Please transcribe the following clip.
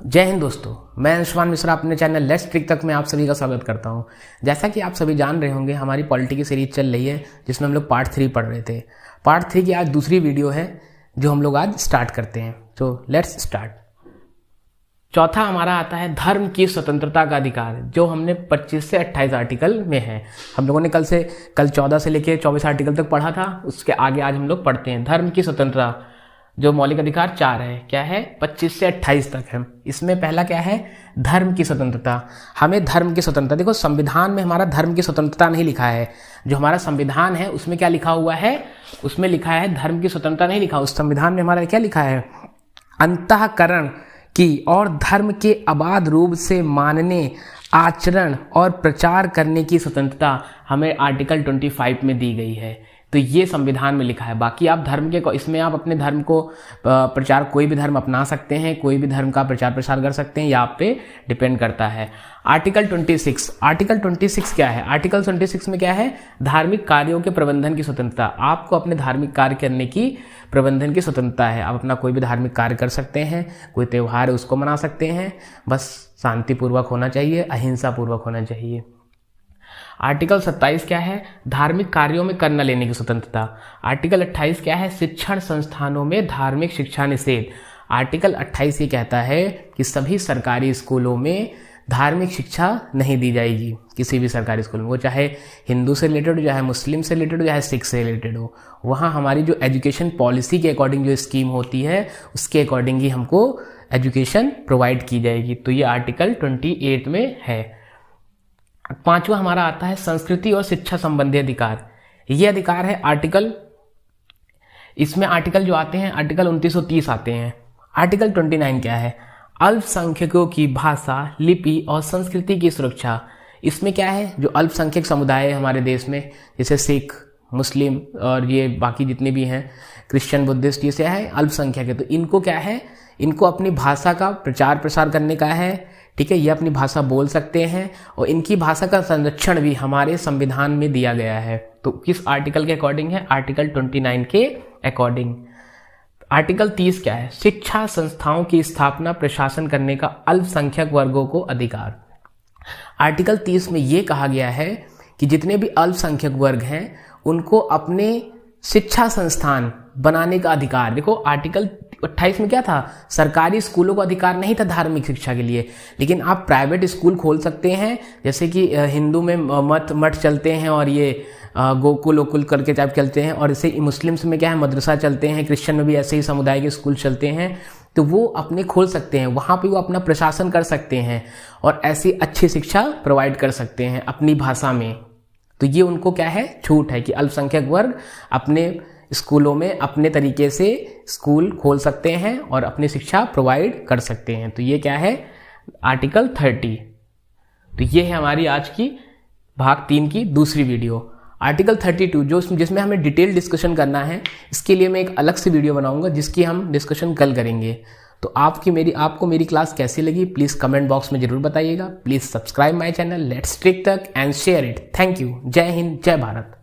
जय हिंद दोस्तों, मैं अंशुमान मिश्रा अपने चैनल लेट्स ट्रिक तक में आप सभी का स्वागत करता हूं। जैसा कि आप सभी जान रहे होंगे, हमारी पॉलिटी की सीरीज चल रही है जिसमें हम लोग पार्ट 3 पढ़ रहे थे। पार्ट 3 की आज दूसरी वीडियो है जो हम लोग आज स्टार्ट करते हैं। तो लेट्स स्टार्ट। चौथा हमारा आता है धर्म की स्वतंत्रता का अधिकार, जो हमने 25 से 28 आर्टिकल में है। हम लोगों ने कल 14 से लेके 24 आर्टिकल तक पढ़ा था। उसके आगे आज हम लोग पढ़ते हैं धर्म की स्वतंत्रता, जो मौलिक अधिकार 4 है। क्या है? 25 से 28 तक है। इसमें पहला क्या है? धर्म की स्वतंत्रता। हमें धर्म की स्वतंत्रता, देखो संविधान में हमारा धर्म की स्वतंत्रता नहीं लिखा है। जो हमारा संविधान है उसमें क्या लिखा हुआ है? उसमें लिखा है धर्म की स्वतंत्रता नहीं लिखा। उस संविधान में हमारा क्या लिखा है? अंतःकरण की और धर्म के अबाध रूप से मानने, आचरण और प्रचार करने की स्वतंत्रता हमें आर्टिकल 25 में दी गई है। तो ये संविधान में लिखा है। बाकी आप धर्म के इसमें आप अपने धर्म को प्रचार, कोई भी धर्म अपना सकते हैं, कोई भी धर्म का प्रचार प्रसार कर सकते हैं, या आप पे डिपेंड करता है। आर्टिकल 26, आर्टिकल 26 क्या है? आर्टिकल 26 में क्या है? धार्मिक कार्यों के प्रबंधन की स्वतंत्रता। आपको अपने धार्मिक कार्य करने की प्रबंधन की स्वतंत्रता है। आप अपना कोई भी धार्मिक कार्य कर सकते हैं, कोई त्यौहार है उसको मना सकते हैं, बस शांतिपूर्वक होना चाहिए, अहिंसा पूर्वक होना चाहिए। आर्टिकल 27 क्या है? धार्मिक कार्यों में कर न लेने की स्वतंत्रता। आर्टिकल 28 क्या है? शिक्षण संस्थानों में धार्मिक शिक्षा निषेध। आर्टिकल 28 ये कहता है कि सभी सरकारी स्कूलों में धार्मिक शिक्षा नहीं दी जाएगी। किसी भी सरकारी स्कूल में, वो चाहे हिंदू से रिलेटेड हो, चाहे मुस्लिम से रिलेटेड हो, चाहे सिख से रिलेटेड हो, वहाँ हमारी जो एजुकेशन पॉलिसी के अकॉर्डिंग जो स्कीम होती है उसके अकॉर्डिंग ही हमको एजुकेशन प्रोवाइड की जाएगी। तो ये आर्टिकल 28 में है। पांचवा हमारा आता है संस्कृति और शिक्षा संबंधी अधिकार। ये अधिकार है आर्टिकल, इसमें आर्टिकल जो आते हैं आर्टिकल 2930 आते हैं। आर्टिकल 29 क्या है? अल्पसंख्यकों की भाषा, लिपि और संस्कृति की सुरक्षा। इसमें क्या है? जो अल्पसंख्यक समुदाय है हमारे देश में, जैसे सिख, मुस्लिम और ये बाकी जितने भी हैं, क्रिश्चियन, बुद्धिस्ट, ये क्या है? अल्पसंख्यक है। तो इनको क्या है? इनको अपनी भाषा का प्रचार प्रसार करने का है, ठीक है। ये अपनी भाषा बोल सकते हैं और इनकी भाषा का संरक्षण भी हमारे संविधान में दिया गया है। तो किस आर्टिकल के अकॉर्डिंग है? आर्टिकल 29 के अकॉर्डिंग। आर्टिकल 30 क्या है? शिक्षा संस्थाओं की स्थापना, प्रशासन करने का अल्पसंख्यक वर्गों को अधिकार। आर्टिकल 30 में ये कहा गया है कि जितने भी अल्पसंख्यक वर्ग हैं उनको अपने शिक्षा संस्थान बनाने का अधिकार। देखो आर्टिकल 28 में क्या था? सरकारी स्कूलों को अधिकार नहीं था धार्मिक शिक्षा के लिए, लेकिन आप प्राइवेट स्कूल खोल सकते हैं। जैसे कि हिंदू में मठ चलते हैं और ये गोकुल ओकुल करके टाइप चलते हैं, और इसे मुस्लिम्स में क्या है? मदरसा चलते हैं। क्रिश्चियन में भी ऐसे ही समुदाय के स्कूल चलते हैं। तो वो अपने खोल सकते हैं, वहाँ पे वो अपना प्रशासन कर सकते हैं और ऐसी अच्छी शिक्षा प्रोवाइड कर सकते हैं अपनी भाषा में। तो ये उनको क्या है? छूट है कि अल्पसंख्यक वर्ग अपने स्कूलों में अपने तरीके से स्कूल खोल सकते हैं और अपनी शिक्षा प्रोवाइड कर सकते हैं। तो ये क्या है? आर्टिकल 30। तो ये है हमारी आज की भाग 3 की दूसरी वीडियो। आर्टिकल 32 जिसमें हमें डिटेल डिस्कशन करना है, इसके लिए मैं एक अलग से वीडियो बनाऊंगा जिसकी हम डिस्कशन कल करेंगे। तो आपको मेरी क्लास कैसी लगी प्लीज़ कमेंट बॉक्स में जरूर बताइएगा। Please subscribe my channel let's trick तक and share it. Thank you. जय हिंद, जय भारत।